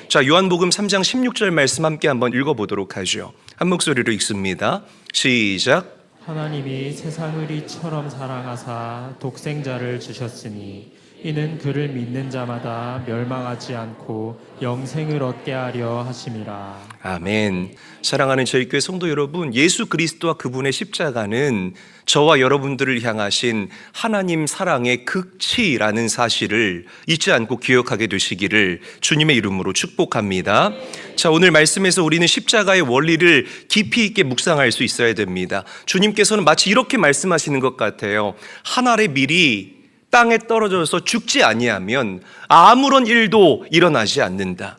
자, 요한복음 3장 16절 말씀 함께 한번 읽어보도록 하죠. 한 목소리로 읽습니다. 시작. 하나님이 세상을 이처럼 사랑하사 독생자를 주셨으니 이는 그를 믿는 자마다 멸망하지 않고 영생을 얻게 하려 하심이라. 아멘. 사랑하는 저희 교회 성도 여러분, 예수 그리스도와 그분의 십자가는 저와 여러분들을 향하신 하나님 사랑의 극치라는 사실을 잊지 않고 기억하게 되시기를 주님의 이름으로 축복합니다. 자, 오늘 말씀에서 우리는 십자가의 원리를 깊이 있게 묵상할 수 있어야 됩니다. 주님께서는 마치 이렇게 말씀하시는 것 같아요. 한 알의 밀이 땅에 떨어져서 죽지 아니하면 아무런 일도 일어나지 않는다.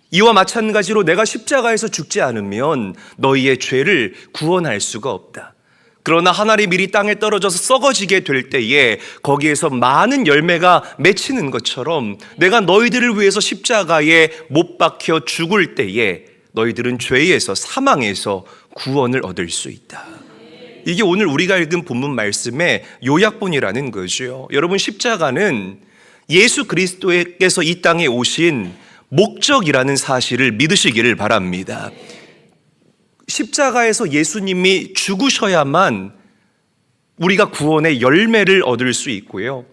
이와 마찬가지로 내가 십자가에서 죽지 않으면 너희의 죄를 구원할 수가 없다. 그러나 한 알의 밀이 땅에 떨어져서 썩어지게 될 때에 거기에서 많은 열매가 맺히는 것처럼 내가 너희들을 위해서 십자가에 못 박혀 죽을 때에 너희들은 죄에서 사망에서 구원을 얻을 수 있다. 이게 오늘 우리가 읽은 본문 말씀의 요약본이라는 거죠. 여러분, 십자가는 예수 그리스도께서 이 땅에 오신 목적이라는 사실을 믿으시기를 바랍니다. 십자가에서 예수님이 죽으셔야만 우리가 구원의 열매를 얻을 수 있고요.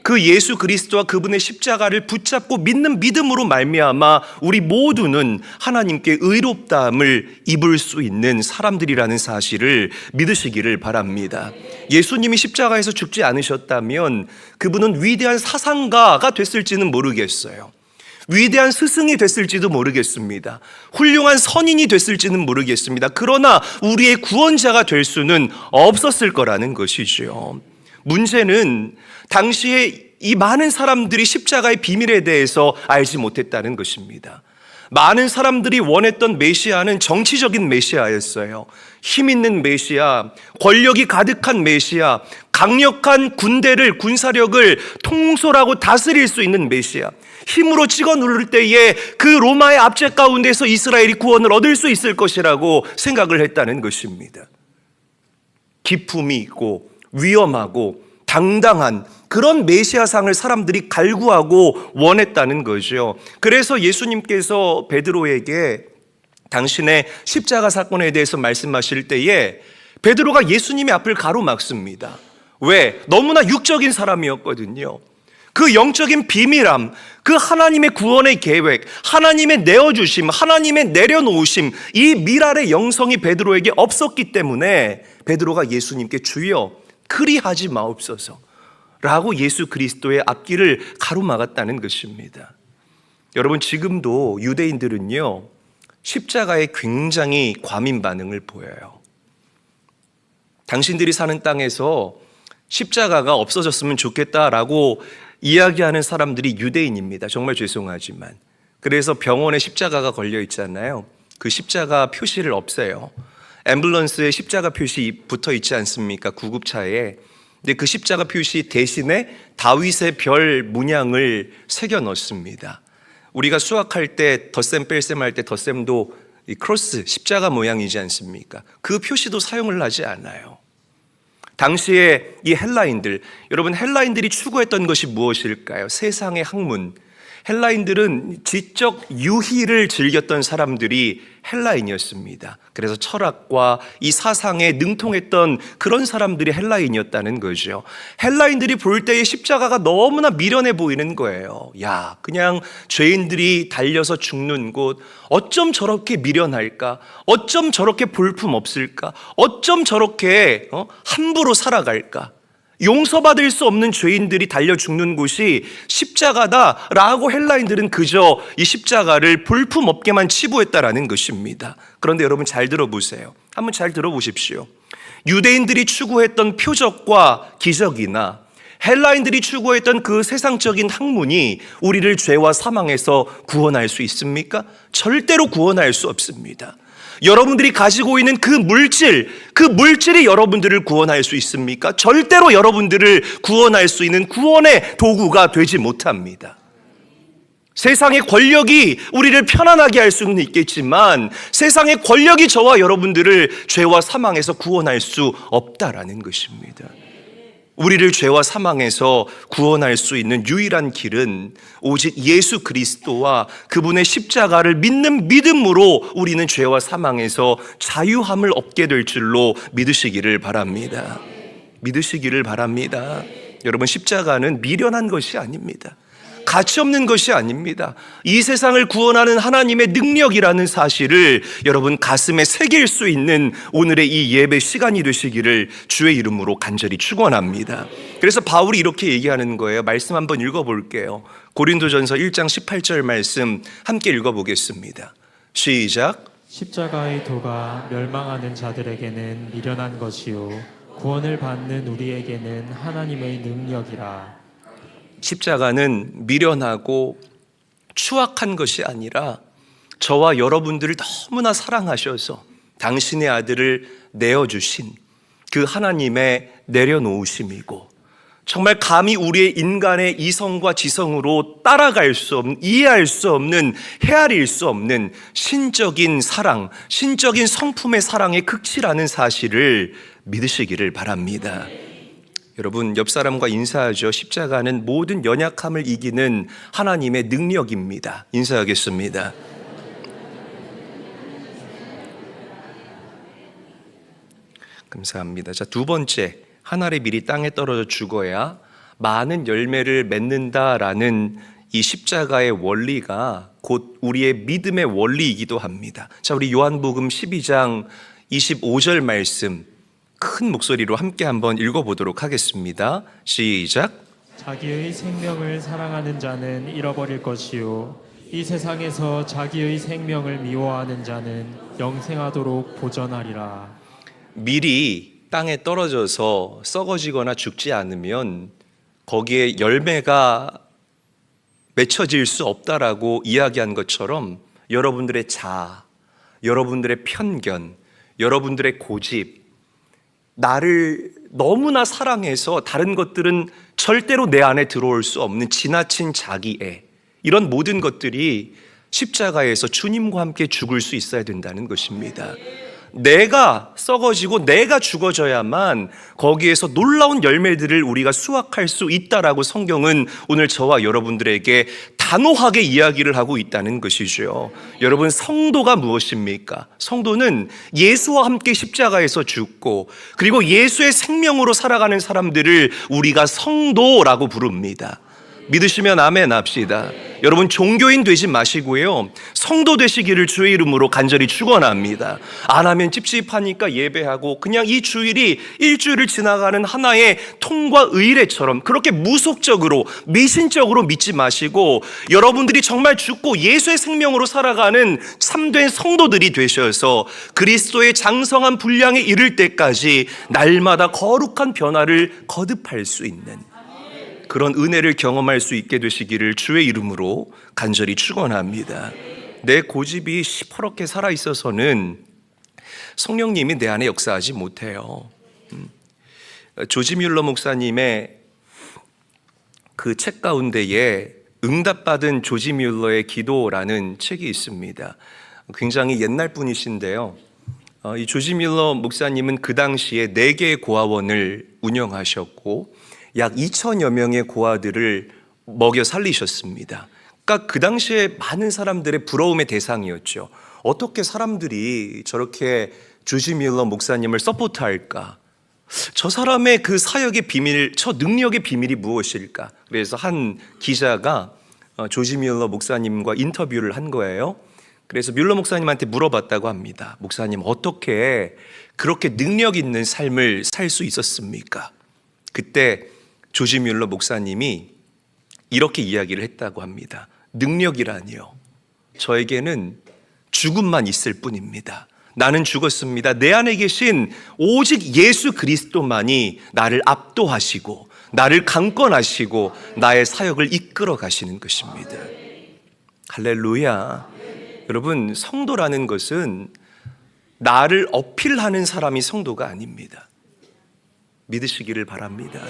그 예수 그리스도와 그분의 십자가를 붙잡고 믿는 믿음으로 말미암아 우리 모두는 하나님께 의롭다함을 입을 수 있는 사람들이라는 사실을 믿으시기를 바랍니다. 예수님이 십자가에서 죽지 않으셨다면 그분은 위대한 사상가가 됐을지는 모르겠어요. 위대한 스승이 됐을지도 모르겠습니다. 훌륭한 선인이 됐을지는 모르겠습니다. 그러나 우리의 구원자가 될 수는 없었을 거라는 것이죠. 문제는 당시에 이 많은 사람들이 십자가의 비밀에 대해서 알지 못했다는 것입니다. 많은 사람들이 원했던 메시아는 정치적인 메시아였어요. 힘 있는 메시아, 권력이 가득한 메시아, 강력한 군대를, 군사력을 통솔하고 다스릴 수 있는 메시아, 힘으로 찍어 누를 때에 그 로마의 압제 가운데서 이스라엘이 구원을 얻을 수 있을 것이라고 생각을 했다는 것입니다. 기품이 있고 위험하고 당당한 그런 메시아상을 사람들이 갈구하고 원했다는 거죠. 그래서 예수님께서 베드로에게 당신의 십자가 사건에 대해서 말씀하실 때에 베드로가 예수님의 앞을 가로막습니다. 왜? 너무나 육적인 사람이었거든요. 그 영적인 비밀함, 그 하나님의 구원의 계획, 하나님의 내어주심, 하나님의 내려놓으심, 이 미랄의 영성이 베드로에게 없었기 때문에 베드로가 예수님께 주여 그리하지 마옵소서 라고 예수 그리스도의 앞길을 가로막았다는 것입니다. 여러분, 지금도 유대인들은요 십자가에 굉장히 과민 반응을 보여요. 당신들이 사는 땅에서 십자가가 없어졌으면 좋겠다라고 이야기하는 사람들이 유대인입니다. 정말 죄송하지만. 그래서 병원에 십자가가 걸려 있잖아요. 그 십자가 표시를 없애요. 앰뷸런스에 십자가 표시 붙어 있지 않습니까? 구급차에. 근데 그 십자가 표시 대신에 다윗의 별 문양을 새겨 넣습니다. 우리가 수학할 때 덧셈 뺄셈 할 때 덧셈도 이 크로스 십자가 모양이지 않습니까? 그 표시도 사용을 하지 않아요. 당시에 이 헬라인들, 여러분 헬라인들이 추구했던 것이 무엇일까요? 세상의 학문. 헬라인들은 지적 유희를 즐겼던 사람들이 헬라인이었습니다. 그래서 철학과 이 사상에 능통했던 그런 사람들이 헬라인이었다는 거죠. 헬라인들이 볼 때의 십자가가 너무나 미련해 보이는 거예요. 야, 그냥 죄인들이 달려서 죽는 곳, 어쩜 저렇게 미련할까? 어쩜 저렇게 볼품 없을까? 어쩜 저렇게 함부로 살아갈까? 용서받을 수 없는 죄인들이 달려 죽는 곳이 십자가다라고 헬라인들은 그저 이 십자가를 볼품없게만 치부했다라는 것입니다. 그런데 여러분 잘 들어보세요. 한번 잘 들어보십시오. 유대인들이 추구했던 표적과 기적이나 헬라인들이 추구했던 그 세상적인 학문이 우리를 죄와 사망에서 구원할 수 있습니까? 절대로 구원할 수 없습니다. 여러분들이 가지고 있는 그 물질이 여러분들을 구원할 수 있습니까? 절대로 여러분들을 구원할 수 있는 구원의 도구가 되지 못합니다. 세상의 권력이 우리를 편안하게 할 수는 있겠지만 세상의 권력이 저와 여러분들을 죄와 사망에서 구원할 수 없다라는 것입니다. 우리를 죄와 사망에서 구원할 수 있는 유일한 길은 오직 예수 그리스도와 그분의 십자가를 믿는 믿음으로 우리는 죄와 사망에서 자유함을 얻게 될 줄로 믿으시기를 바랍니다. 믿으시기를 바랍니다. 여러분, 십자가는 미련한 것이 아닙니다. 가치 없는 것이 아닙니다. 이 세상을 구원하는 하나님의 능력이라는 사실을 여러분 가슴에 새길 수 있는 오늘의 이 예배 시간이 되시기를 주의 이름으로 간절히 축원합니다. 그래서 바울이 이렇게 얘기하는 거예요. 말씀 한번 읽어볼게요. 고린도전서 1장 18절 말씀 함께 읽어보겠습니다. 시작. 십자가의 도가 멸망하는 자들에게는 미련한 것이요 구원을 받는 우리에게는 하나님의 능력이라. 십자가는 미련하고 추악한 것이 아니라 저와 여러분들을 너무나 사랑하셔서 당신의 아들을 내어주신 그 하나님의 내려놓으심이고, 정말 감히 우리의 인간의 이성과 지성으로 따라갈 수 없는, 이해할 수 없는, 헤아릴 수 없는 신적인 사랑, 신적인 성품의 사랑의 극치라는 사실을 믿으시기를 바랍니다. 여러분, 옆 사람과 인사하죠. 십자가는 모든 연약함을 이기는 하나님의 능력입니다. 인사하겠습니다. 감사합니다. 자, 두 번째, 한 알의 밀이 땅에 떨어져 죽어야 많은 열매를 맺는다라는 이 십자가의 원리가 곧 우리의 믿음의 원리이기도 합니다. 자, 우리 요한복음 12장 25절 말씀 큰 목소리로 함께 한번 읽어보도록 하겠습니다. 시작. 자기의 생명을 사랑하는 자는 잃어버릴 것이요 이 세상에서 자기의 생명을 미워하는 자는 영생하도록 보전하리라. 밀이 땅에 떨어져서 썩어지거나 죽지 않으면 거기에 열매가 맺혀질 수 없다라고 이야기한 것처럼 여러분들의 자아, 여러분들의 편견, 여러분들의 고집, 나를 너무나 사랑해서 다른 것들은 절대로 내 안에 들어올 수 없는 지나친 자기애, 이런 모든 것들이 십자가에서 주님과 함께 죽을 수 있어야 된다는 것입니다. 내가 썩어지고 내가 죽어져야만 거기에서 놀라운 열매들을 우리가 수확할 수 있다라고 성경은 오늘 저와 여러분들에게 단호하게 이야기를 하고 있다는 것이죠. 여러분, 성도가 무엇입니까? 성도는 예수와 함께 십자가에서 죽고 그리고 예수의 생명으로 살아가는 사람들을 우리가 성도라고 부릅니다. 믿으시면 아멘 합시다. 여러분, 종교인 되지 마시고요, 성도 되시기를 주의 이름으로 간절히 축원합니다. 안 하면 찝찝하니까 예배하고 그냥 이 주일이 일주일을 지나가는 하나의 통과 의례처럼 그렇게 무속적으로 미신적으로 믿지 마시고 여러분들이 정말 죽고 예수의 생명으로 살아가는 참된 성도들이 되셔서 그리스도의 장성한 분량에 이를 때까지 날마다 거룩한 변화를 거듭할 수 있는 그런 은혜를 경험할 수 있게 되시기를 주의 이름으로 간절히 축원합니다. 내 고집이 시퍼렇게 살아있어서는 성령님이 내 안에 역사하지 못해요. 조지 뮬러 목사님의 그 책 가운데에 응답받은 조지 뮬러의 기도라는 책이 있습니다. 굉장히 옛날 분이신데요, 이 조지 뮬러 목사님은 그 당시에 4개의 고아원을 운영하셨고 약 2천여 명의 고아들을 먹여 살리셨습니다. 그러니까 그 당시에 많은 사람들의 부러움의 대상이었죠. 어떻게 사람들이 저렇게 조지 뮬러 목사님을 서포트할까? 저 사람의 그 사역의 비밀, 저 능력의 비밀이 무엇일까? 그래서 한 기자가 조지 뮬러 목사님과 인터뷰를 한 거예요. 그래서 뮬러 목사님한테 물어봤다고 합니다. 목사님, 어떻게 그렇게 능력 있는 삶을 살 수 있었습니까? 그때 조지 뮬러 목사님이 이렇게 이야기를 했다고 합니다. 능력이라니요, 저에게는 죽음만 있을 뿐입니다. 나는 죽었습니다. 내 안에 계신 오직 예수 그리스도만이 나를 압도하시고 나를 강권하시고 나의 사역을 이끌어 가시는 것입니다. 할렐루야. 여러분, 성도라는 것은 나를 어필하는 사람이 성도가 아닙니다. 믿으시기를 바랍니다.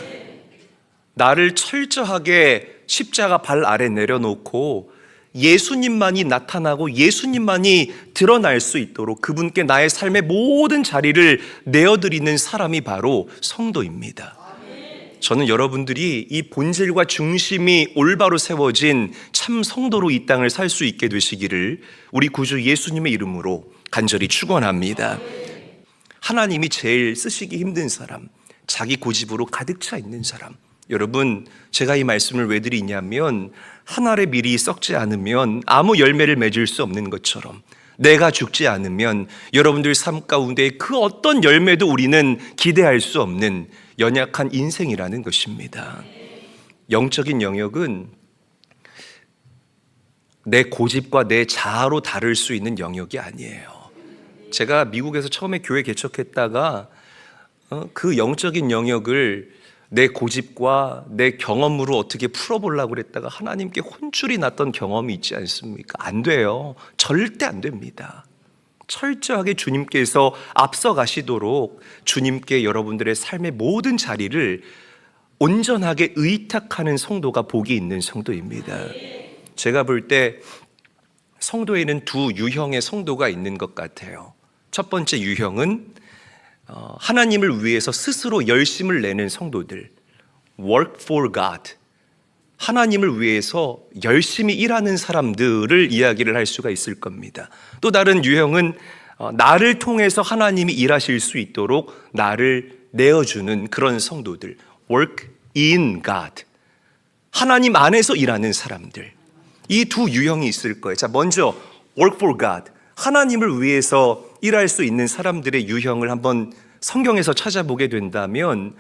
나를 철저하게 십자가 발 아래 내려놓고 예수님만이 나타나고 예수님만이 드러날 수 있도록 그분께 나의 삶의 모든 자리를 내어드리는 사람이 바로 성도입니다. 저는 여러분들이 이 본질과 중심이 올바로 세워진 참 성도로 이 땅을 살 수 있게 되시기를 우리 구주 예수님의 이름으로 간절히 축원합니다. 하나님이 제일 쓰시기 힘든 사람, 자기 고집으로 가득 차 있는 사람. 여러분, 제가 이 말씀을 왜 드리냐면 한 알의 밀이 썩지 않으면 아무 열매를 맺을 수 없는 것처럼 내가 죽지 않으면 여러분들 삶 가운데 그 어떤 열매도 우리는 기대할 수 없는 연약한 인생이라는 것입니다. 영적인 영역은 내 고집과 내 자아로 다룰 수 있는 영역이 아니에요. 제가 미국에서 처음에 교회 개척했다가 그 영적인 영역을 내 고집과 내 경험으로 어떻게 풀어보려고 그랬다가 하나님께 혼쭐이 났던 경험이 있지 않습니까? 안 돼요. 절대 안 됩니다. 철저하게 주님께서 앞서가시도록 주님께 여러분들의 삶의 모든 자리를 온전하게 의탁하는 성도가 복이 있는 성도입니다. 제가 볼 때 성도에는 두 유형의 성도가 있는 것 같아요. 첫 번째 유형은 하나님을 위해서 스스로 열심을 내는 성도들, work for God, 하나님을 위해서 열심히 일하는 사람들을 이야기를 할 수가 있을 겁니다. 또 다른 유형은 나를 통해서 하나님이 일하실 수 있도록 나를 내어주는 그런 성도들, work in God, 하나님 안에서 일하는 사람들. 이 두 유형이 있을 거예요. 자, 먼저 work for God, 하나님을 위해서 일할 수 있는 사람들의 유형을 한번 성경에서 찾아보게 된다면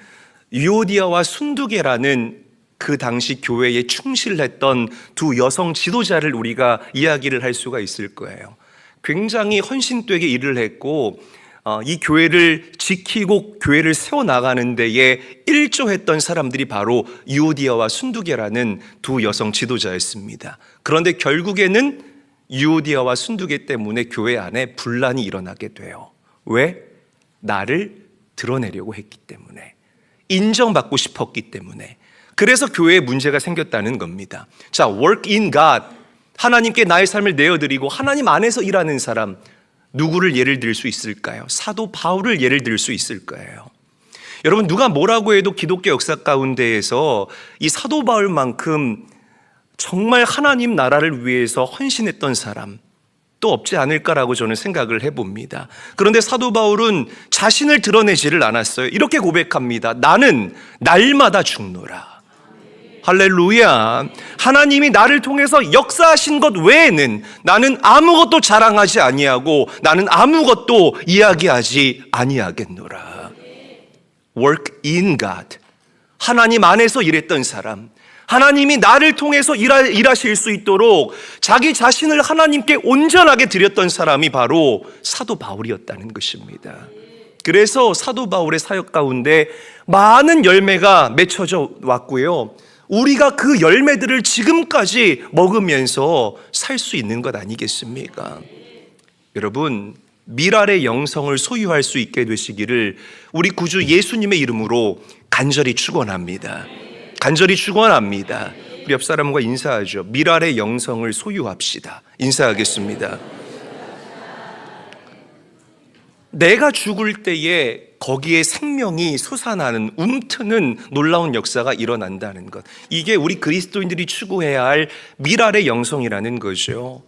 유오디아와 순두계라는 그 당시 교회에 충실했던 두 여성 지도자를 우리가 이야기를 할 수가 있을 거예요. 굉장히 헌신되게 일을 했고 이 교회를 지키고 교회를 세워나가는 데에 일조했던 사람들이 바로 유오디아와 순두계라는 두 여성 지도자였습니다. 그런데 결국에는 유오디아와 순두계 때문에 교회 안에 분란이 일어나게 돼요. 왜? 나를 드러내려고 했기 때문에, 인정받고 싶었기 때문에. 그래서 교회에 문제가 생겼다는 겁니다. 자, work in God, 하나님께 나의 삶을 내어드리고 하나님 안에서 일하는 사람, 누구를 예를 들 수 있을까요? 사도 바울을 예를 들 수 있을 거예요. 여러분, 누가 뭐라고 해도 기독교 역사 가운데에서 이 사도 바울만큼 정말 하나님 나라를 위해서 헌신했던 사람 또 없지 않을까라고 저는 생각을 해봅니다. 그런데 사도 바울은 자신을 드러내지를 않았어요. 이렇게 고백합니다. 나는 날마다 죽노라. 할렐루야. 하나님이 나를 통해서 역사하신 것 외에는 나는 아무것도 자랑하지 아니하고 나는 아무것도 이야기하지 아니하겠노라. Work in God. 하나님 안에서 일했던 사람, 하나님이 나를 통해서 일하실 수 있도록 자기 자신을 하나님께 온전하게 드렸던 사람이 바로 사도 바울이었다는 것입니다. 그래서 사도 바울의 사역 가운데 많은 열매가 맺혀져 왔고요. 우리가 그 열매들을 지금까지 먹으면서 살 수 있는 것 아니겠습니까? 여러분, 미랄의 영성을 소유할 수 있게 되시기를 우리 구주 예수님의 이름으로 간절히 축원합니다. 간절히 축원합니다. 우리 옆 사람과 인사하죠. 미랄의 영성을 소유합시다. 인사하겠습니다. 내가 죽을 때에 거기에 생명이 솟아나는, 움트는 놀라운 역사가 일어난다는 것. 이게 우리 그리스도인들이 추구해야 할 미랄의 영성이라는 거죠.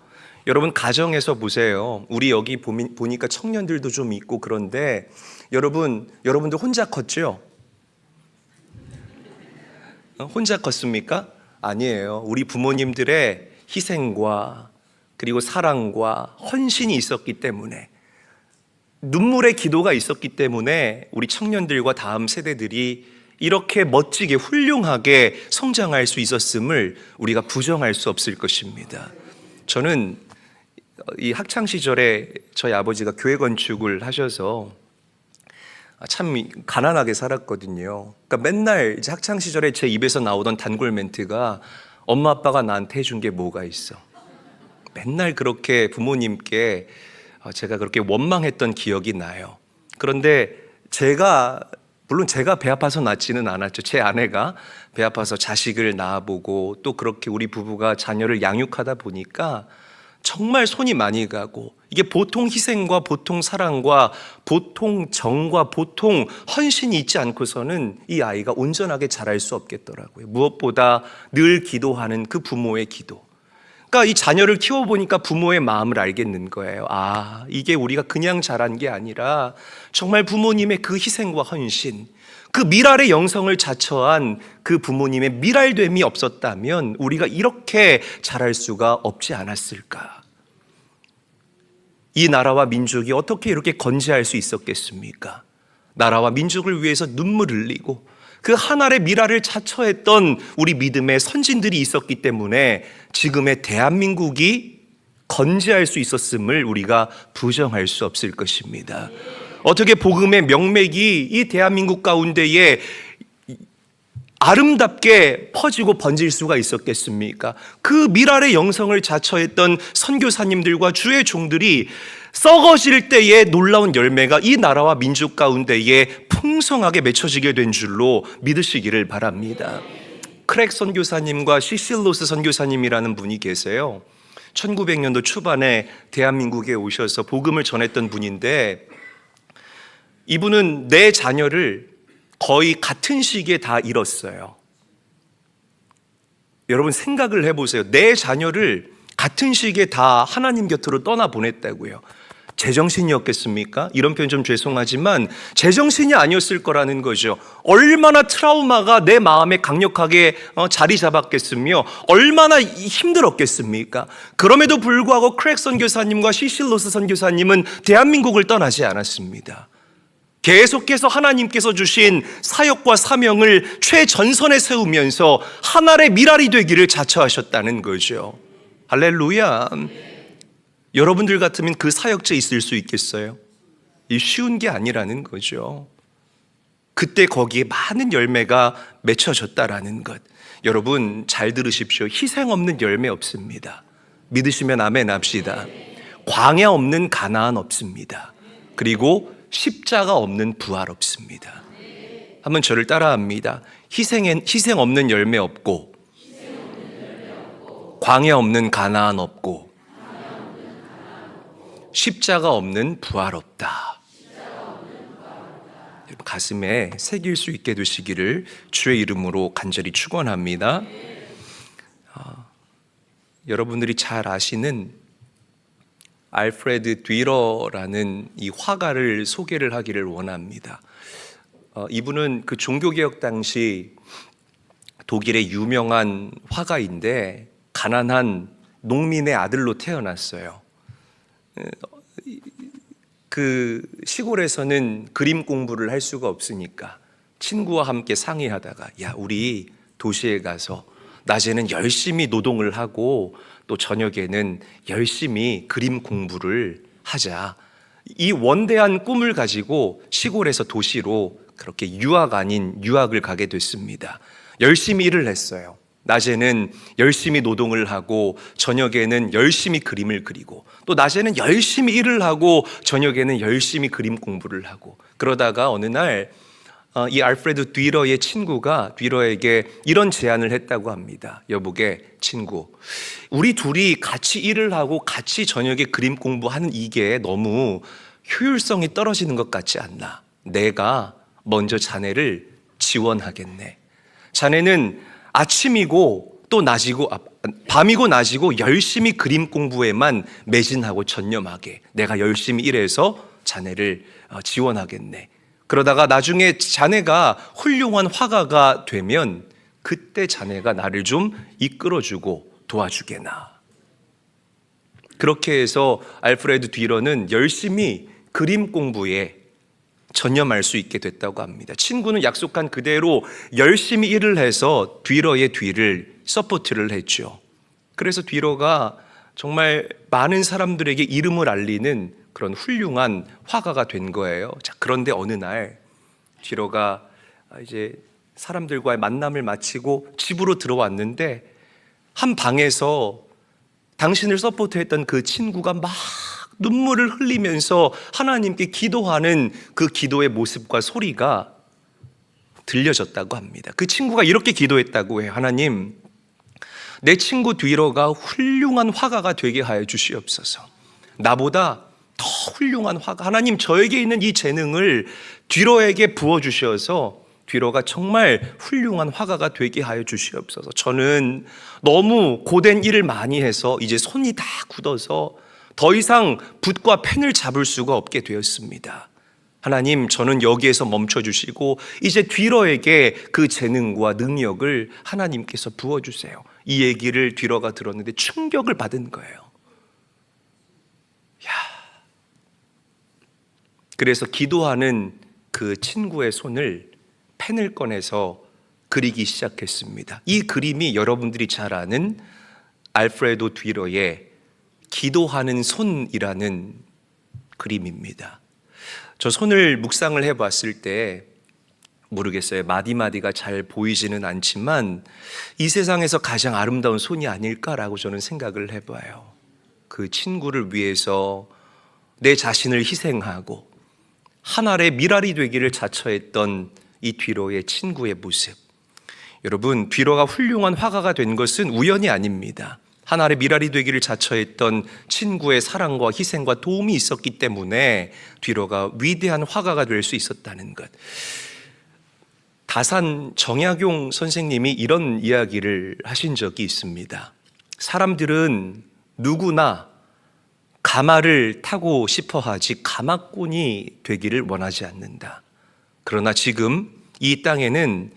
여러분, 가정에서 보세요. 우리 여기 보니까 청년들도 좀 있고 그런데 여러분들 혼자 컸죠? 혼자 컸습니까? 아니에요. 우리 부모님들의 희생과 그리고 사랑과 헌신이 있었기 때문에, 눈물의 기도가 있었기 때문에 우리 청년들과 다음 세대들이 이렇게 멋지게 훌륭하게 성장할 수 있었음을 우리가 부정할 수 없을 것입니다. 저는 이 학창 시절에 저희 아버지가 교회 건축을 하셔서 참 가난하게 살았거든요. 그러니까 맨날 이제 학창 시절에 제 입에서 나오던 단골 멘트가 엄마 아빠가 나한테 해준 게 뭐가 있어. 맨날 그렇게 부모님께 제가 그렇게 원망했던 기억이 나요. 그런데 물론 제가 배 아파서 낳지는 않았죠. 제 아내가 배 아파서 자식을 낳아보고 또 그렇게 우리 부부가 자녀를 양육하다 보니까 정말 손이 많이 가고, 이게 보통 희생과 보통 사랑과 보통 정과 보통 헌신이 있지 않고서는 이 아이가 온전하게 자랄 수 없겠더라고요. 무엇보다 늘 기도하는 그 부모의 기도. 그러니까 이 자녀를 키워보니까 부모의 마음을 알겠는 거예요. 아, 이게 우리가 그냥 자란 게 아니라 정말 부모님의 그 희생과 헌신, 그 미랄의 영성을 자처한 그 부모님의 미랄됨이 없었다면 우리가 이렇게 자랄 수가 없지 않았을까. 이 나라와 민족이 어떻게 이렇게 건재할 수 있었겠습니까? 나라와 민족을 위해서 눈물 흘리고 그 한 알의 미랄을 자처했던 우리 믿음의 선진들이 있었기 때문에 지금의 대한민국이 건재할 수 있었음을 우리가 부정할 수 없을 것입니다. 어떻게 복음의 명맥이 이 대한민국 가운데에 아름답게 퍼지고 번질 수가 있었겠습니까? 그 미랄의 영성을 자처했던 선교사님들과 주의 종들이 썩어질 때에 놀라운 열매가 이 나라와 민족 가운데에 풍성하게 맺혀지게 된 줄로 믿으시기를 바랍니다. 크랙 선교사님과 시실로스 선교사님이라는 분이 계세요. 1900년도 초반에 대한민국에 오셔서 복음을 전했던 분인데, 이분은 내 자녀를 거의 같은 시기에 다 잃었어요. 여러분 생각을 해보세요. 내 자녀를 같은 시기에 다 하나님 곁으로 떠나보냈다고요. 제정신이었겠습니까? 이런 표현 좀 죄송하지만 제정신이 아니었을 거라는 거죠. 얼마나 트라우마가 내 마음에 강력하게 자리 잡았겠으며 얼마나 힘들었겠습니까? 그럼에도 불구하고 크랙 선교사님과 시실로스 선교사님은 대한민국을 떠나지 않았습니다. 계속해서 하나님께서 주신 사역과 사명을 최전선에 세우면서 하나의 미랄이 되기를 자처하셨다는 거죠. 할렐루야. 여러분들 같으면 그 사역자에 있을 수 있겠어요? 이 쉬운 게 아니라는 거죠. 그때 거기에 많은 열매가 맺혀졌다라는 것. 여러분 잘 들으십시오. 희생 없는 열매 없습니다. 믿으시면 아멘 합시다. 광야 없는 가나안 없습니다. 그리고 십자가 없는 부활 없습니다. 한번 저를 따라합니다. 희생 없는 열매 없고, 광야 없는 가나안 없고, 십자가 없는 부활 없다. 여러분 가슴에 새길 수 있게 되시기를 주의 이름으로 간절히 축원합니다. 여러분들이 잘 아시는 알프레드 뒤러라는 이 화가를 소개를 하기를 원합니다. 이분은 그 종교개혁 당시 독일의 유명한 화가인데 가난한 농민의 아들로 태어났어요. 그 시골에서는 그림 공부를 할 수가 없으니까 친구와 함께 상의하다가, 야, 우리 도시에 가서 낮에는 열심히 노동을 하고 또 저녁에는 열심히 그림 공부를 하자. 이 원대한 꿈을 가지고 시골에서 도시로 그렇게 유학 아닌 유학을 가게 됐습니다. 열심히 일을 했어요. 낮에는 열심히 노동을 하고 저녁에는 열심히 그림을 그리고 또 낮에는 열심히 일을 하고 저녁에는 열심히 그림 공부를 하고, 그러다가 어느 날 이 알프레드 뒤러의 친구가 뒤러에게 이런 제안을 했다고 합니다. 여보게 친구, 우리 둘이 같이 일을 하고 같이 저녁에 그림 공부하는 이게 너무 효율성이 떨어지는 것 같지 않나? 내가 먼저 자네를 지원하겠네. 자네는 아침이고 또 낮이고 밤이고 낮이고 열심히 그림 공부에만 매진하고 전념하게 내가 열심히 일해서 자네를 지원하겠네. 그러다가 나중에 자네가 훌륭한 화가가 되면 그때 자네가 나를 좀 이끌어주고 도와주게나. 그렇게 해서 알프레드 뒤러는 열심히 그림 공부에 전념할 수 있게 됐다고 합니다. 친구는 약속한 그대로 열심히 일을 해서 뒤러의 뒤를 서포트를 했죠. 그래서 뒤러가 정말 많은 사람들에게 이름을 알리는 그런 훌륭한 화가가 된 거예요. 자, 그런데 어느 날 뒤러가 이제 사람들과의 만남을 마치고 집으로 들어왔는데 한 방에서 당신을 서포트했던 그 친구가 막 눈물을 흘리면서 하나님께 기도하는 그 기도의 모습과 소리가 들려졌다고 합니다. 그 친구가 이렇게 기도했다고 해요. 하나님, 내 친구 뒤로가 훌륭한 화가가 되게 하여 주시옵소서. 나보다 더 훌륭한 화가, 하나님 저에게 있는 이 재능을 뒤로에게 부어주셔서 뒤로가 정말 훌륭한 화가가 되게 하여 주시옵소서. 저는 너무 고된 일을 많이 해서 이제 손이 다 굳어서 더 이상 붓과 펜을 잡을 수가 없게 되었습니다. 하나님, 저는 여기에서 멈춰주시고 이제 뒤로에게 그 재능과 능력을 하나님께서 부어주세요. 이 얘기를 뒤로가 들었는데 충격을 받은 거예요. 야. 그래서 기도하는 그 친구의 손을 펜을 꺼내서 그리기 시작했습니다. 이 그림이 여러분들이 잘 아는 알프레도 뒤로의 기도하는 손이라는 그림입니다. 저 손을 묵상을 해봤을 때 모르겠어요. 마디마디가 잘 보이지는 않지만 이 세상에서 가장 아름다운 손이 아닐까라고 저는 생각을 해봐요. 그 친구를 위해서 내 자신을 희생하고 한 알의 미랄이 되기를 자처했던 이 뒤로의 친구의 모습. 여러분, 뒤로가 훌륭한 화가가 된 것은 우연이 아닙니다. 한 알의 미랄이 되기를 자처했던 친구의 사랑과 희생과 도움이 있었기 때문에 뒤로가 위대한 화가가 될 수 있었다는 것. 다산 정약용 선생님이 이런 이야기를 하신 적이 있습니다. 사람들은 누구나 가마를 타고 싶어 하지 가마꾼이 되기를 원하지 않는다. 그러나 지금 이 땅에는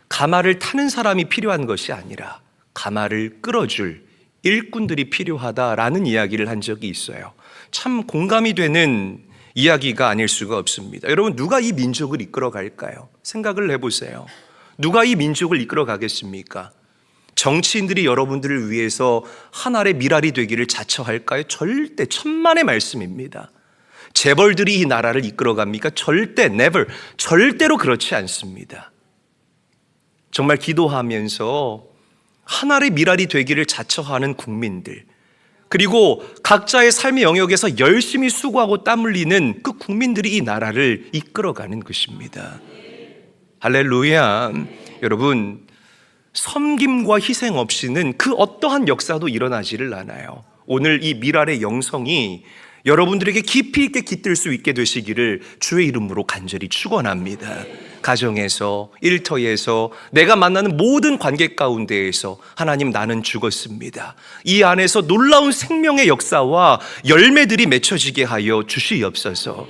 가마를 타는 사람이 필요한 것이 아니라 가마를 끌어줄 일꾼들이 필요하다라는 이야기를 한 적이 있어요. 참 공감이 되는 이야기가 아닐 수가 없습니다. 여러분, 누가 이 민족을 이끌어 갈까요? 생각을 해보세요. 누가 이 민족을 이끌어 가겠습니까? 정치인들이 여러분들을 위해서 한 알의 미랄이 되기를 자처할까요? 절대, 천만의 말씀입니다. 재벌들이 이 나라를 이끌어 갑니까? 절대, never, 절대로 그렇지 않습니다. 정말 기도하면서 한 알의 미랄이 되기를 자처하는 국민들, 그리고 각자의 삶의 영역에서 열심히 수고하고 땀 흘리는 그 국민들이 이 나라를 이끌어가는 것입니다. 할렐루야. 여러분, 섬김과 희생 없이는 그 어떠한 역사도 일어나지를 않아요. 오늘 이 미랄의 영성이 여러분들에게 깊이 있게 깃들 수 있게 되시기를 주의 이름으로 간절히 축원합니다. 가정에서, 일터에서, 내가 만나는 모든 관계 가운데에서 하나님, 나는 죽었습니다. 이 안에서 놀라운 생명의 역사와 열매들이 맺혀지게 하여 주시옵소서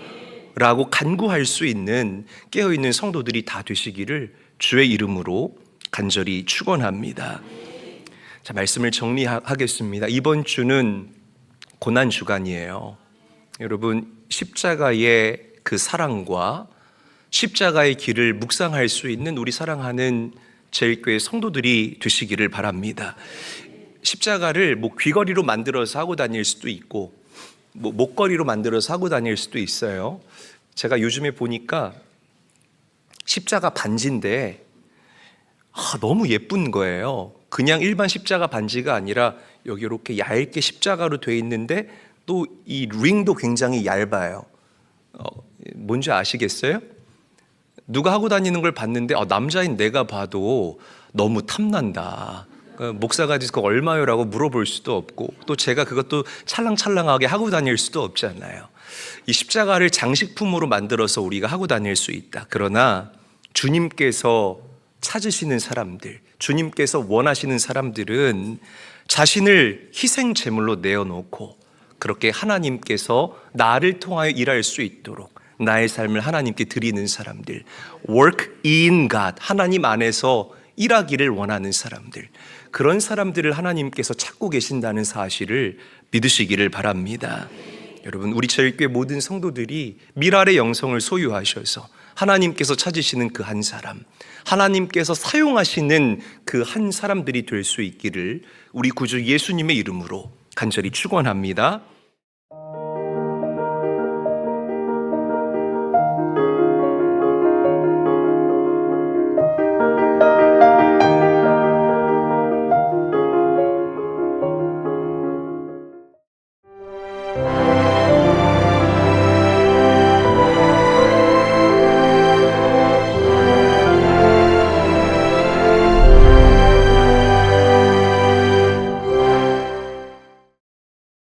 라고 간구할 수 있는 깨어있는 성도들이 다 되시기를 주의 이름으로 간절히 축원합니다. 자, 말씀을 정리하겠습니다. 이번 주는 고난 주간이에요. 여러분, 십자가의 그 사랑과 십자가의 길을 묵상할 수 있는 우리 사랑하는 제일교회 성도들이 되시기를 바랍니다. 십자가를 귀걸이로 만들어서 하고 다닐 수도 있고 목걸이로 만들어서 하고 다닐 수도 있어요. 제가 요즘에 보니까 십자가 반지인데 너무 예쁜 거예요. 그냥 일반 십자가 반지가 아니라 여기 이렇게 얇게 십자가로 되어 있는데 또 이 링도 굉장히 얇아요. 뭔지 아시겠어요? 누가 하고 다니는 걸 봤는데 남자인 내가 봐도 너무 탐난다. 목사가 그거 얼마요? 라고 물어볼 수도 없고 또 제가 그것도 찰랑찰랑하게 하고 다닐 수도 없잖아요. 이 십자가를 장식품으로 만들어서 우리가 하고 다닐 수 있다. 그러나 주님께서 찾으시는 사람들, 주님께서 원하시는 사람들은 자신을 희생 제물로 내어놓고 그렇게 하나님께서 나를 통하여 일할 수 있도록 나의 삶을 하나님께 드리는 사람들, work in God, 하나님 안에서 일하기를 원하는 사람들, 그런 사람들을 하나님께서 찾고 계신다는 사실을 믿으시기를 바랍니다. 여러분, 우리 제일교회 모든 성도들이 미랄의 영성을 소유하셔서 하나님께서 찾으시는 그 한 사람, 하나님께서 사용하시는 그 한 사람들이 될 수 있기를 우리 구주 예수님의 이름으로 간절히 축원합니다.